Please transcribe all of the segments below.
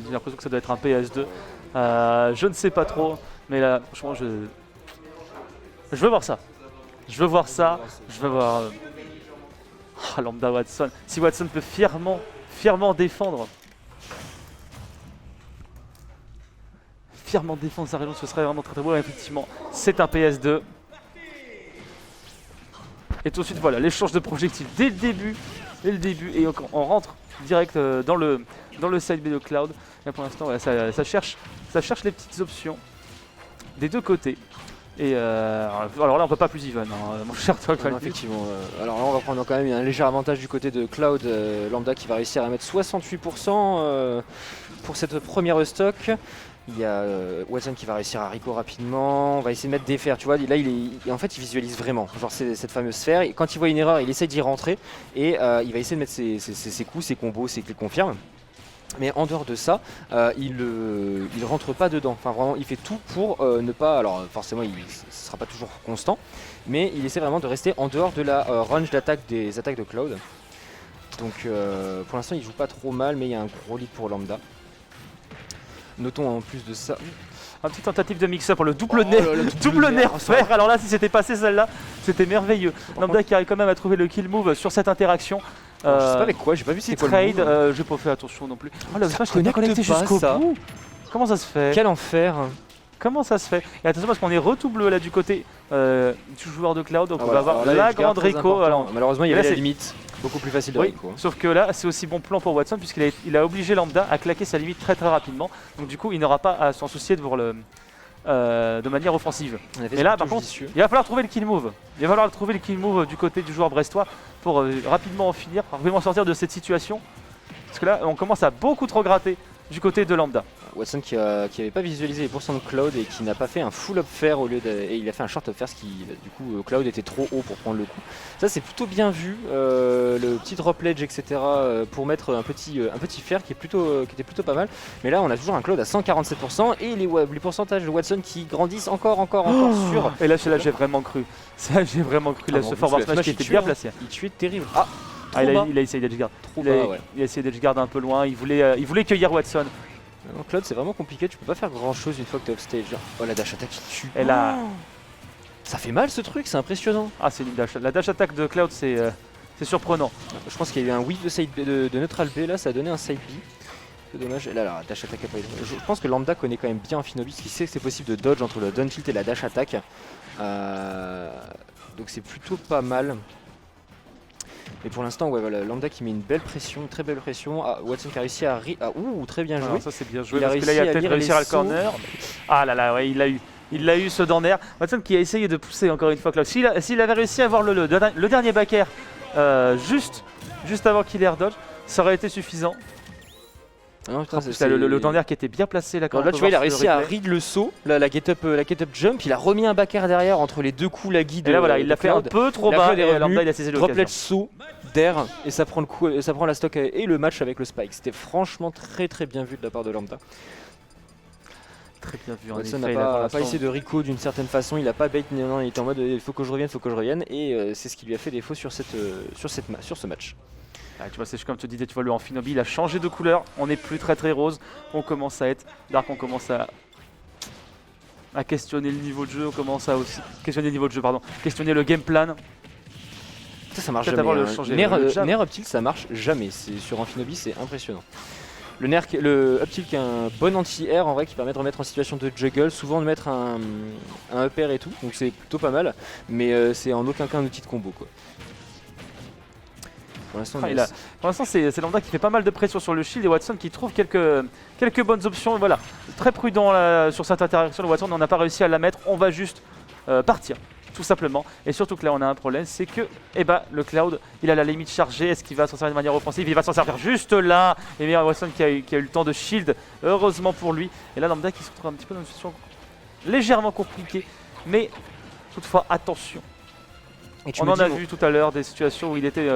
J'ai l'impression que ça doit être un PS2. Je ne sais pas trop, mais là, franchement, je veux voir ça. Je veux voir ça. Je veux voir Lambda Watson. Si Watson peut fièrement défendre. Fièrement défendre sa région, ce serait vraiment très très beau. Et effectivement, c'est un PS2. Et tout de suite, voilà, l'échange de projectiles dès le début. Et on rentre direct dans le side B de Cloud. Et pour l'instant, ouais, ça cherche les petites options des deux côtés. Et alors là, on peut pas plus even, hein, mon cher toi. Effectivement. Alors là, on va prendre quand même un léger avantage du côté de Cloud. Lambda qui va réussir à mettre 68% pour cette première stock. Il y a Watson qui va réussir à Rico rapidement. On va essayer de mettre des fers. Tu vois, là, en fait, il visualise vraiment genre cette fameuse sphère. Et quand il voit une erreur, il essaie d'y rentrer et il va essayer de mettre ses coups, ses combos, ses clés confirmes. Mais en dehors de ça, il rentre pas dedans. Enfin, vraiment, il fait tout pour ne pas. Alors, forcément, ce ne sera pas toujours constant, mais il essaie vraiment de rester en dehors de la range d'attaque des attaques de Cloud. Donc, pour l'instant, il joue pas trop mal, mais il y a un gros lead pour Lambda. Notons en plus de ça. Un petit tentative de mix-up pour le double nerf fer. Alors là, si c'était passé celle-là, c'était merveilleux. Lambda qui arrive quand même à trouver le kill move sur cette interaction. Je sais pas avec quoi, j'ai pas vu c'était quoi trade, le move. j'ai pas fait attention non plus. Oh là, je n'ai pas connecté jusqu'au bout. Comment ça se fait? Quel enfer. Comment ça se fait? Et attention parce qu'on est retout bleu là du côté du joueur de Cloud, donc on va avoir la grande Rico. Alors, malheureusement, il y avait la limite. Beaucoup plus facile de Rico. Sauf que là, c'est aussi bon plan pour Watson puisqu'il a obligé Lambda à claquer sa limite très rapidement. Donc du coup, il n'aura pas à s'en soucier de manière offensive. Et là, par contre, il va falloir trouver le kill move. Il va falloir trouver le kill move du côté du joueur brestois pour rapidement en finir, pour vraiment sortir de cette situation. Parce que là, on commence à beaucoup trop gratter du côté de Lambda. Watson qui n'avait pas visualisé les pourcents de Cloud et qui n'a pas fait un full up fair et il a fait un short up fair, ce qui du coup Cloud était trop haut pour prendre le coup. Ça c'est plutôt bien vu, le petit drop ledge etc. Pour mettre un petit fair qui était plutôt pas mal. Mais là on a toujours un Cloud à 147% et les pourcentages de Watson qui grandissent encore sur. Et là j'ai vraiment cru. Ça j'ai vraiment cru là, ce forward smash qui était bien placé. Il tuait terrible. Il a essayé d'edge guard. Il a essayé d'edge guard un peu loin, il voulait cueillir Watson. Non, Cloud c'est vraiment compliqué, tu peux pas faire grand chose une fois que t'es offstage. Oh la dash attack qui tue. Et là... Ça fait mal ce truc, c'est impressionnant. Ah c'est une dash. La dash attack de Cloud c'est surprenant. Je pense qu'il y a eu un whiff de side B, de neutral B, là ça a donné un side B. C'est dommage, et là la dash attack a pas été. Je pense que Lambda connaît quand même bien Infinobis, qui sait que c'est possible de dodge entre le down tilt et la dash attack. Donc c'est plutôt pas mal. Et pour l'instant, ouais, voilà, Lambda qui met une belle pression, une très belle pression. Watson qui a réussi à... très bien joué. Ça c'est bien joué, parce que là il a peut-être réussi à le corner. Ah là là, ouais, il l'a eu ce dent d'air. Watson qui a essayé de pousser encore une fois Cloud. S'il avait réussi à avoir le dernier back air juste avant qu'il air dodge, ça aurait été suffisant. Non, putain, le dent d'air qui était bien placé là. Là tu vois, il a réussi à read le saut, la get up jump, il a remis un back air derrière entre les deux coups, la guide. Et là voilà, il l'a fait un peu trop bas et Lambda il a saisi l'occasion. Drop ledge saut d'air et ça prend le coup, ça prend la stock et le match avec le spike. C'était franchement très bien vu de la part de Lambda. Très bien vu. Watson n'a pas essayé de Rico d'une certaine façon, il a pas bait, non, il était en mode il faut que je revienne et c'est ce qui lui a fait défaut sur ce match. Ah, tu vois, c'est comme tu disais, tu vois, le Amphinobi il a changé de couleur, on n'est plus très rose, on commence à être dark, on commence à questionner le niveau de jeu, on commence à aussi questionner le game plan. Ça marche jamais. Nerf up tilt ça marche jamais, sur Amphinobi c'est impressionnant. Le up tilt qui est un bon anti-air en vrai qui permet de remettre en situation de juggle, souvent de mettre un up air et tout, donc c'est plutôt pas mal, mais c'est en aucun cas un outil de combo quoi. Pour l'instant, c'est Lambda qui fait pas mal de pression sur le shield et Watson qui trouve quelques bonnes options. Voilà, très prudent là, sur cette interaction de Watson, on n'a pas réussi à la mettre, on va juste partir, tout simplement. Et surtout que là, on a un problème, c'est que le Cloud, il a la limite chargée. Est-ce qu'il va s'en servir de manière offensive? Il va s'en servir juste là. Et bien Watson qui a eu le temps de shield, heureusement pour lui. Et là, Lambda qui se retrouve un petit peu dans une situation légèrement compliquée, mais toutefois, attention. On en a vu tout à l'heure des situations où il était...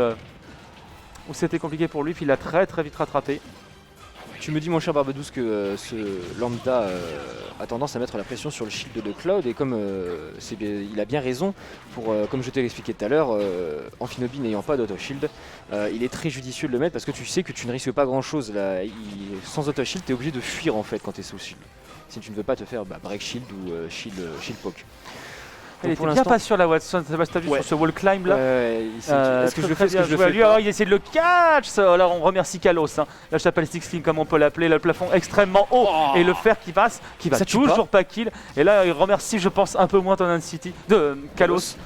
où c'était compliqué pour lui, puis il a très vite rattrapé. Tu me dis, mon cher Barbadous, que ce lambda a tendance à mettre la pression sur le shield de Cloud, et comme il a bien raison, comme je te l'expliquais tout à l'heure, Amphinobi n'ayant pas d'auto-shield, il est très judicieux de le mettre parce que tu sais que tu ne risques pas grand-chose. Sans auto-shield, tu es obligé de fuir en fait quand tu es sous shield. Si tu ne veux pas te faire break shield ou shield poke. Elle était bien pas sur la Watson, t'as vu sur ce wall climb là. Est-ce que je le fais, lui, il essaie de le catch. Ça. Alors on remercie Kalos. Hein. La chapelle Sixteen comme on peut l'appeler, le plafond extrêmement haut et le fer qui passe, qui va ça toujours pas kill. Et là il remercie, je pense, un peu moins ton City de Kalos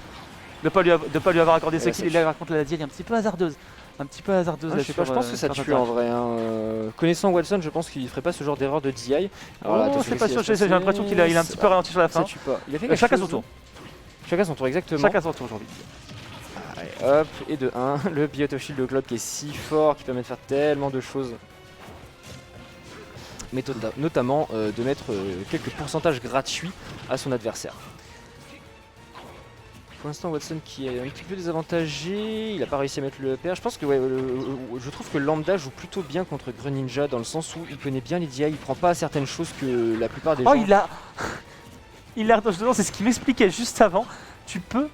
de pas lui avoir accordé ce kill. Il raconte la DI un petit peu hasardeuse. Un petit peu hasardeuse. Je pense que ça tue en vrai. Connaissant Watson, je pense qu'il ferait pas ce genre d'erreur de DI. Alors c'est pas sûr, j'ai l'impression qu'il a un petit peu ralenti sur la fin. Ça tue pas. Il a fait chacun son tour. Chacun son tour, exactement. Chacun son tour aujourd'hui. Allez, hop, et de 1, le Bioto Shield de Cloud qui est si fort, qui permet de faire tellement de choses. Mais notamment de mettre quelques pourcentages gratuits à son adversaire. Pour l'instant, Watson qui est un petit peu désavantagé, il n'a pas réussi à mettre le PR. Je pense que je trouve que Lambda joue plutôt bien contre Greninja dans le sens où il connaît bien les DI, il prend pas certaines choses que la plupart des gens... Il air dodge dedans, c'est ce qu'il m'expliquait juste avant. Tu peux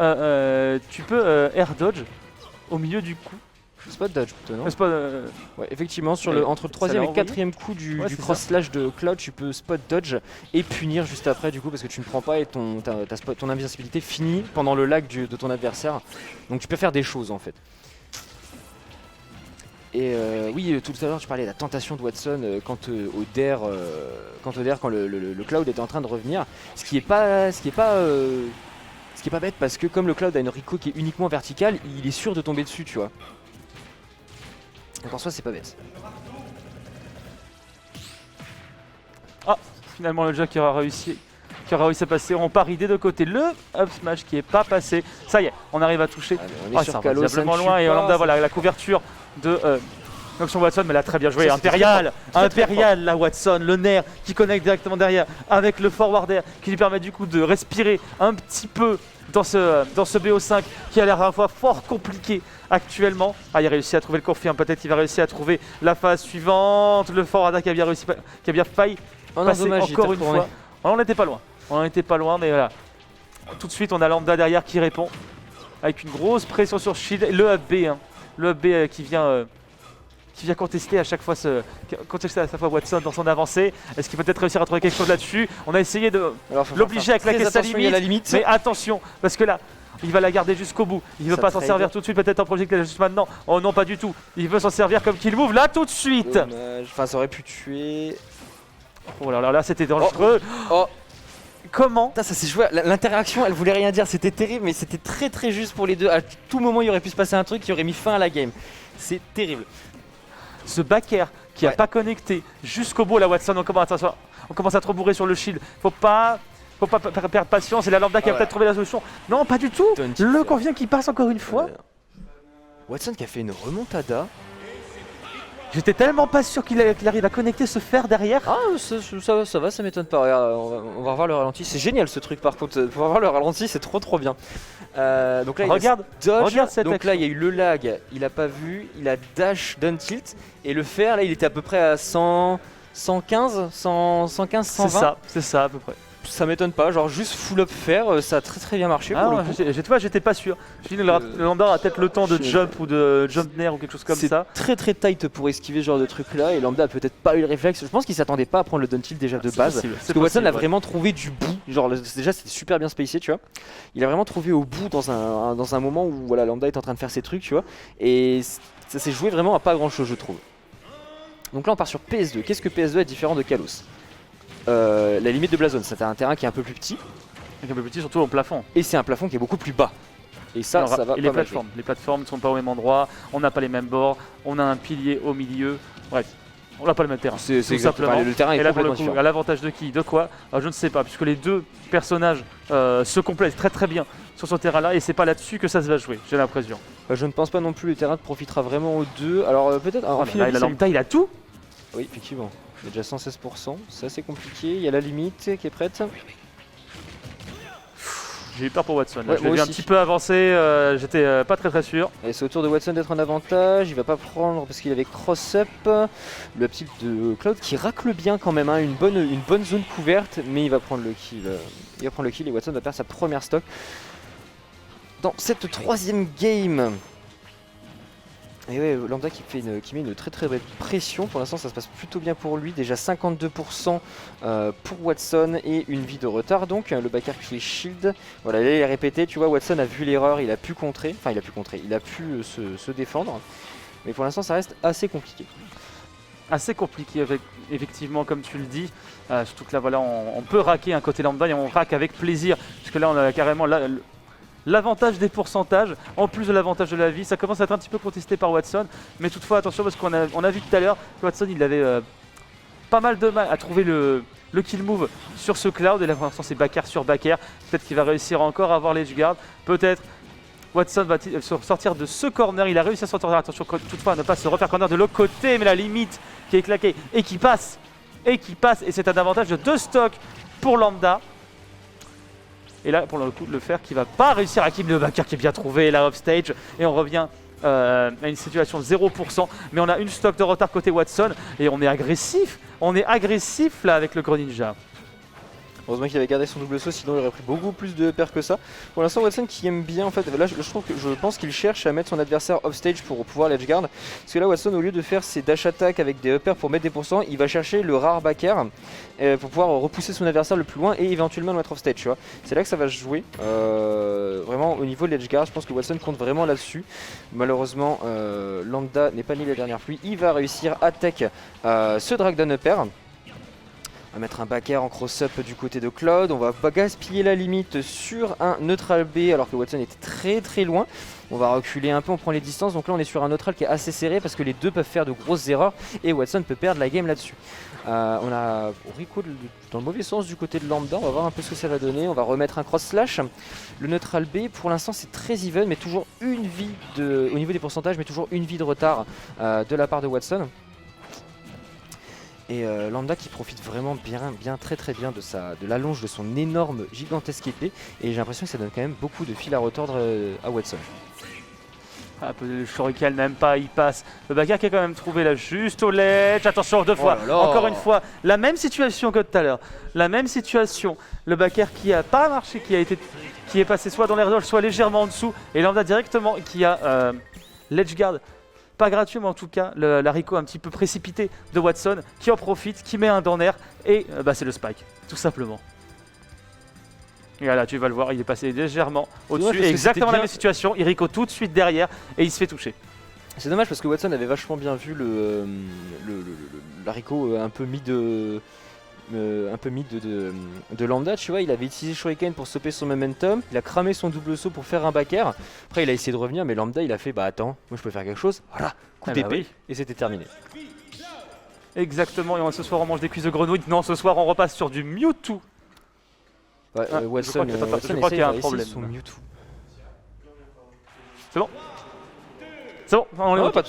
air dodge au milieu du coup. Spot dodge plutôt, non? Ouais, effectivement, entre le 3e et 4e coup du cross slash de Cloud, tu peux spot dodge et punir juste après du coup parce que tu ne prends pas et ton invincibilité finit pendant le lag de ton adversaire. Donc tu peux faire des choses en fait. Et oui, tout à l'heure tu parlais de la tentation de Watson quand le Cloud était en train de revenir, ce qui est pas bête parce que comme le Cloud a une Rico qui est uniquement verticale, il est sûr de tomber dessus, tu vois. Donc en soi c'est pas bête. Ah, finalement le Jack qui aura réussi à passer. On parie des deux côtés. Le up smash qui est pas passé. Ça y est, on arrive à toucher. On est sur Kalos, diablement loin et Lambda, voilà la couverture de Noxon Watson, mais là très bien joué. Impérial, la Watson, le nerf qui connecte directement derrière avec le forward air qui lui permet du coup de respirer un petit peu dans ce BO5 qui a l'air à la fois fort compliqué actuellement. Ah, il a réussi à trouver le confirme, peut-être qu'il va réussir à trouver la phase suivante. Le forward air qui a bien failli passer dommage, encore une fois. On n'était pas loin, mais voilà. Tout de suite, on a Lambda derrière qui répond avec une grosse pression sur Shield. Le up B, le up B qui vient contester à chaque fois Watson dans son avancée. Est-ce qu'il peut peut-être réussir à trouver quelque chose là-dessus? On a essayé de l'obliger à claquer sa limite, mais attention, parce que là, il va la garder jusqu'au bout. Il ne veut pas s'en servir tout de suite, peut-être en projectile juste maintenant. Oh non, pas du tout. Il veut s'en servir comme qu'il move là tout de suite. Dommage. Enfin, ça aurait pu tuer. Oh là, c'était dangereux. Comment? Ça s'est joué. L'interaction, elle voulait rien dire. C'était terrible, mais c'était très très juste pour les deux. À tout moment, il aurait pu se passer un truc qui aurait mis fin à la game. C'est terrible. Ce back air qui n'a pas connecté jusqu'au bout, la Watson, on commence à trop bourrer sur le shield. Faut pas perdre patience, et la Lambda qui a peut-être trouvé la solution. Non, pas du tout. Le confirme qui passe encore une fois. Watson qui a fait une remontada. J'étais tellement pas sûr qu'il arrive à connecter ce fer derrière. Ah, ça va, ça m'étonne pas. Regarde, on va revoir le ralenti. C'est génial ce truc par contre. Pour voir le ralenti, c'est trop bien. Donc là, regarde cette donc action. là, il y a eu le lag, il a pas vu, il a dash down tilt. Et le fer, là, il était à peu près à 115, 120. C'est ça à peu près. Ça m'étonne pas, genre juste full up fer, ça a très bien marché. Ah, j'étais pas sûr. Je dis le Lambda a peut-être le temps de jump ou de jump nair ou quelque chose comme ça. C'est très tight pour esquiver ce genre de truc là, et Lambda a peut-être pas eu le réflexe. Je pense qu'il s'attendait pas à prendre le down tilt déjà de base. Parce que Watson a vraiment trouvé du bout, genre déjà c'était super bien spacé, tu vois. Il a vraiment trouvé au bout dans un moment où voilà, Lambda est en train de faire ses trucs, tu vois. Et ça s'est joué vraiment à pas grand chose, je trouve. Donc là on part sur PS2. Qu'est-ce que PS2 est différent de Kalos? La limite de Blazone, c'est un terrain qui est un peu plus petit. Un peu plus petit, surtout au plafond. Et c'est un plafond qui est beaucoup plus bas. Et ça va. Et les plateformes ne sont pas au même endroit, on n'a pas les mêmes bords, on a un pilier au milieu. Bref, on n'a pas le même terrain. C'est exactement. Le terrain est complètement différent. À l'avantage de qui? De quoi? Je ne sais pas, puisque les deux personnages se complètent très bien sur ce terrain-là, et c'est pas là-dessus que ça se va jouer, j'ai l'impression. Je ne pense pas non plus que le terrain profitera vraiment aux deux. Alors peut-être. Il a tout. Oui, effectivement. Il y a déjà 116%, c'est assez compliqué. Il y a la limite qui est prête. J'ai eu peur pour Watson. Ouais, Je l'ai moi vu un aussi. petit peu avancer, j'étais pas très sûr. Et c'est au tour de Watson d'être en avantage, il va pas prendre parce qu'il avait cross-up. Le petit de Cloud qui racle bien quand même, hein, une bonne zone couverte, mais il va prendre le kill. Il va prendre le kill et Watson va perdre sa première stock. Dans cette troisième game. Et ouais, Lambda qui met une très belle pression. Pour l'instant, ça se passe plutôt bien pour lui. Déjà 52% pour Watson et une vie de retard. Donc le backer qui est shield. Voilà, là il est répété. Tu vois, Watson a vu l'erreur, il a pu contrer. Enfin, il a pu se défendre. Mais pour l'instant, ça reste assez compliqué. Assez compliqué, effectivement, comme tu le dis. Surtout que là, voilà, on peut raquer un côté Lambda et on raque avec plaisir. Parce que là, on a carrément l'avantage des pourcentages, en plus de l'avantage de la vie. Ça commence à être un petit peu contesté par Watson, mais toutefois attention parce qu'on a vu tout à l'heure que Watson il avait pas mal de mal à trouver le kill move sur ce Cloud, et là pour l'instant c'est backer sur backer. Peut-être qu'il va réussir encore à avoir l'edge guard, peut-être Watson va sortir de ce corner. Il a réussi à sortir, attention toutefois à ne pas se refaire corner de l'autre côté, mais la limite qui est claquée et qui passe, et c'est un avantage de 2 stocks pour Lambda. Et là, pour le coup, le fer qui va pas réussir à kill le backer qui est bien trouvé, là offstage. Et on revient à une situation 0%. Mais on a une stock de retard côté Watson. Et on est agressif. On est agressif là avec le Greninja. Heureusement qu'il avait gardé son double saut, sinon il aurait pris beaucoup plus de paires que ça. Pour l'instant, Watson qui aime bien, en fait, là je pense qu'il cherche à mettre son adversaire offstage pour pouvoir l'edge guard. Parce que là, Watson, au lieu de faire ses dash attack avec des uppers pour mettre des pourcents, il va chercher le rare backer pour pouvoir repousser son adversaire le plus loin et éventuellement le mettre offstage, tu vois. C'est là que ça va se jouer. Vraiment, au niveau de l'edge guard, je pense que Watson compte vraiment là-dessus. Malheureusement, Lambda n'est pas mis la dernière pluie. Il va réussir à tech ce drag d'un upper. On va mettre un backer en cross-up du côté de Cloud. On va pas gaspiller la limite sur un neutral B alors que Watson était très loin. On va reculer un peu, on prend les distances. Donc là on est sur un neutral qui est assez serré parce que les deux peuvent faire de grosses erreurs et Watson peut perdre la game là-dessus. On a Rico dans le mauvais sens du côté de Lambda. On va voir un peu ce que ça va donner. On va remettre un cross slash. Le neutral B pour l'instant c'est très even, mais toujours une vie au niveau des pourcentages, mais toujours une vie de retard de la part de Watson. Et Lambda qui profite vraiment très bien de l'allonge de son énorme gigantesque épée. Et j'ai l'impression que ça donne quand même beaucoup de fil à retordre à Watson. Le shuriken n'aime pas, il passe. Le backer qui a quand même trouvé là juste au ledge. Attention, 2 fois, encore une fois, la même situation que tout à l'heure. La même situation. Le backer qui a pas marché, qui est passé soit dans l'air soit légèrement en dessous. Et Lambda directement qui a l'edge guard. Pas gratuit, mais en tout cas, l'haricot un petit peu précipité de Watson qui en profite, qui met un dans l'air et c'est le spike, tout simplement. Et là, tu vas le voir, il est passé légèrement au-dessus. Exactement la même situation, Iriko tout de suite derrière et il se fait toucher. C'est dommage parce que Watson avait vachement bien vu l'haricot un peu mis de Lambda, tu vois. Il avait utilisé Shuriken pour stopper son momentum, il a cramé son double saut pour faire un backer. Après il a essayé de revenir, mais Lambda il a fait attends, moi je peux faire quelque chose, voilà, coup d'épée, oui. Et c'était terminé. Exactement, et ce soir on mange des cuisses de grenouille. Non, ce soir on repasse sur du Mewtwo. Ouais, Watson, je crois qu'il y a un problème. Son Mewtwo. C'est bon. C'est bon, on est okay.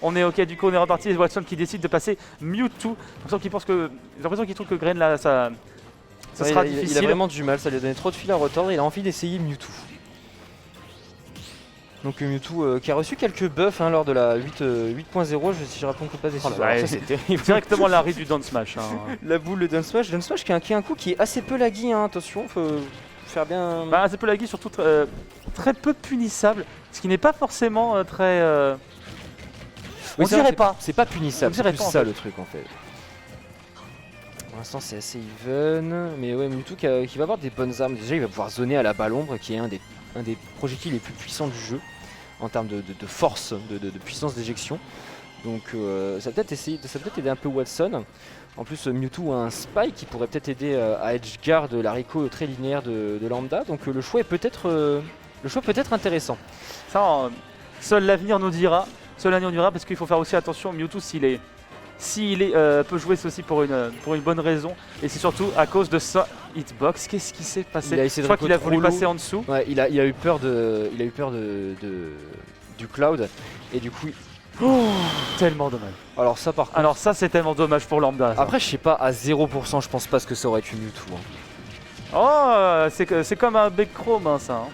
On est ok, du coup on est reparti. Watson qui décide de passer Mewtwo. J'ai l'impression qu'il trouve que Gren là, ça sera difficile. Il a vraiment du mal, ça lui a donné trop de fil à retordre. Il a envie d'essayer Mewtwo. Donc Mewtwo qui a reçu quelques buffs lors de la 8.0, si je raconte pas des choses. Ça c'est terrible. Directement l'arrêt du down smash. La boule de down smash qui a un coup qui est assez peu laggy, attention, faut faire bien. Assez peu laggy, surtout très peu punissable, ce qui n'est pas forcément très. On dirait pas. C'est pas punissable, c'est plus ça le truc en fait. Pour l'instant c'est assez even, mais ouais, Mewtwo qui va avoir des bonnes armes. Déjà il va pouvoir zoner à la balle ombre qui est un des projectiles les plus puissants du jeu en termes de force, de puissance d'éjection. Donc ça va peut-être aider un peu Watson. En plus Mewtwo a un spike qui pourrait peut-être aider à edge guard l'haricot très linéaire de Lambda. Donc le choix est peut-être intéressant. Ça, seul l'avenir nous dira. Parce qu'il faut faire aussi attention. Mewtwo s'il peut jouer ceci pour une bonne raison, et c'est surtout à cause de sa hitbox. Qu'est-ce qui s'est passé? Je crois qu'il a voulu passer en dessous. Ouais, il a eu peur du Cloud et du coup. Tellement dommage. Alors ça par contre. Alors ça c'est tellement dommage pour Lambda. Après je sais pas, à 0% je pense pas que ça aurait été Mewtwo. Oh, c'est comme un bec chrome, hein, ça. Hein.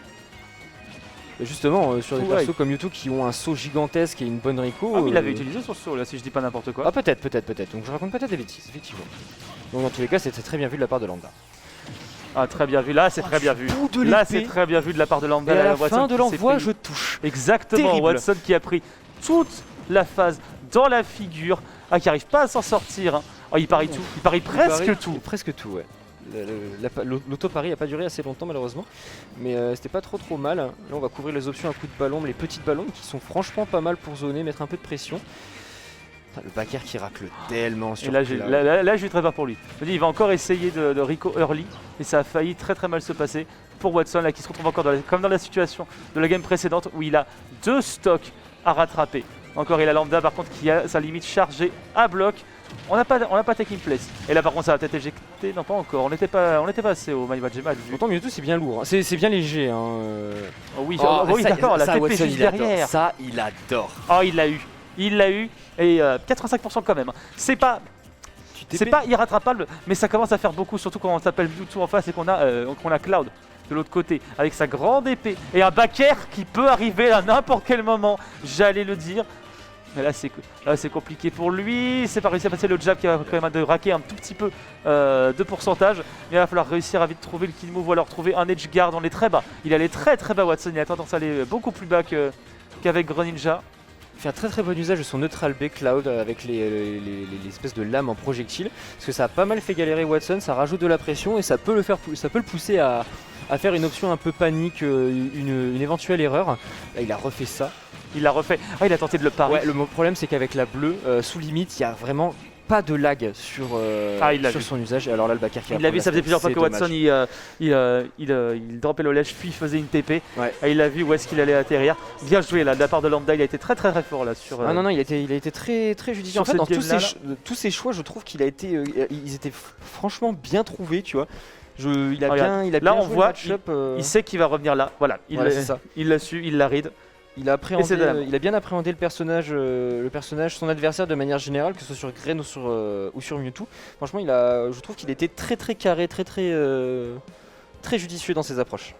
Et justement, sur des Ouais. persos comme Mewtwo qui ont un saut gigantesque et une bonne Rico. Ah oui, il avait utilisé son saut là, si je dis pas n'importe quoi. Ah peut-être. Donc je raconte peut-être des bêtises, effectivement. Donc dans tous les cas, c'était très bien vu de la part de Lambda. Ah, très bien vu. Là, c'est très bien vu. Bout de Là, l'épée. c'est très bien vu de la part de Lambda. Et à la Watson fin de qui s'est l'envoi, pris- je touche. Exactement, Terrible. Watson qui a pris toute la phase dans la figure. Ah, qui arrive pas à s'en sortir. Hein. Oh, il parie tout. Il parie presque tout. Presque tout, ouais. L'auto-pari a pas duré assez longtemps malheureusement, mais c'était pas trop mal. Là on va couvrir les options à coup de ballon, les petites ballons qui sont franchement pas mal pour zoner, mettre un peu de pression. Putain, le backer qui racle tellement sur Et là, je lui très peur pour lui. Je me dis, il va encore essayer de Rico early et ça a failli très mal se passer pour Watson là qui se retrouve encore comme dans la situation de la game précédente où il a 2 stocks à rattraper. Encore il a Lambda par contre qui a sa limite chargée à bloc. On n'a pas taking place. Et là par contre ça va peut-être éjecter. Non pas encore. On n'était pas assez haut. My bad, j'ai mal vu. Pourtant Mewtwo c'est bien lourd, hein. C'est bien léger. Hein. Oh oui, Oh, oui ça, d'accord, la ça, TP Watson, juste il adore. derrière. Ça il adore. Oh il l'a eu. Et 85% quand même. C'est pas irrattrapable, mais ça commence à faire beaucoup, surtout quand on s'appelle Mewtwo en face et qu'on a Cloud de l'autre côté, avec sa grande épée et un backer qui peut arriver à n'importe quel moment, j'allais le dire. Mais là c'est compliqué pour lui, c'est pas réussi à passer le jab qui va quand même de raquer un tout petit peu de pourcentage. Mais il va falloir réussir à vite trouver le kill move ou alors trouver un edge guard, on est très bas. Il allait très bas Watson, il a tendance à aller beaucoup plus bas qu'avec Greninja. Il fait un très bon usage de son neutral B Cloud avec les espèces de lames en projectile, parce que ça a pas mal fait galérer Watson, ça rajoute de la pression et ça peut le pousser à faire une option un peu panique, une éventuelle erreur. Là il a refait ça. Il l'a refait. Ah, il a tenté de le parer. Ouais, le problème c'est qu'avec la bleue, sous limite, il y a vraiment pas de lag sur son usage. Et alors là le backer qui il l'a vu, ça faisait plusieurs fois que Watson il dropait le lèche puis faisait une TP. Ouais. Et il a vu où est-ce qu'il allait atterrir. Bien joué là de la part de Lambda, il a été très fort là sur. Ah non, il a été très judicieux. sur En fait, dans cette tous ses choix, je trouve qu'il a été, ils étaient franchement bien trouvés, tu vois. Il a Regarde, bien là on joué voit, le match-up, il sait qu'il va revenir là. Voilà, c'est ça. il l'a su, il l'a read. Il a c'est de la mort. il a bien appréhendé le personnage, son adversaire de manière générale, que ce soit sur Gren ou sur Mewtwo. Franchement, je trouve qu'il était très carré, très judicieux dans ses approches.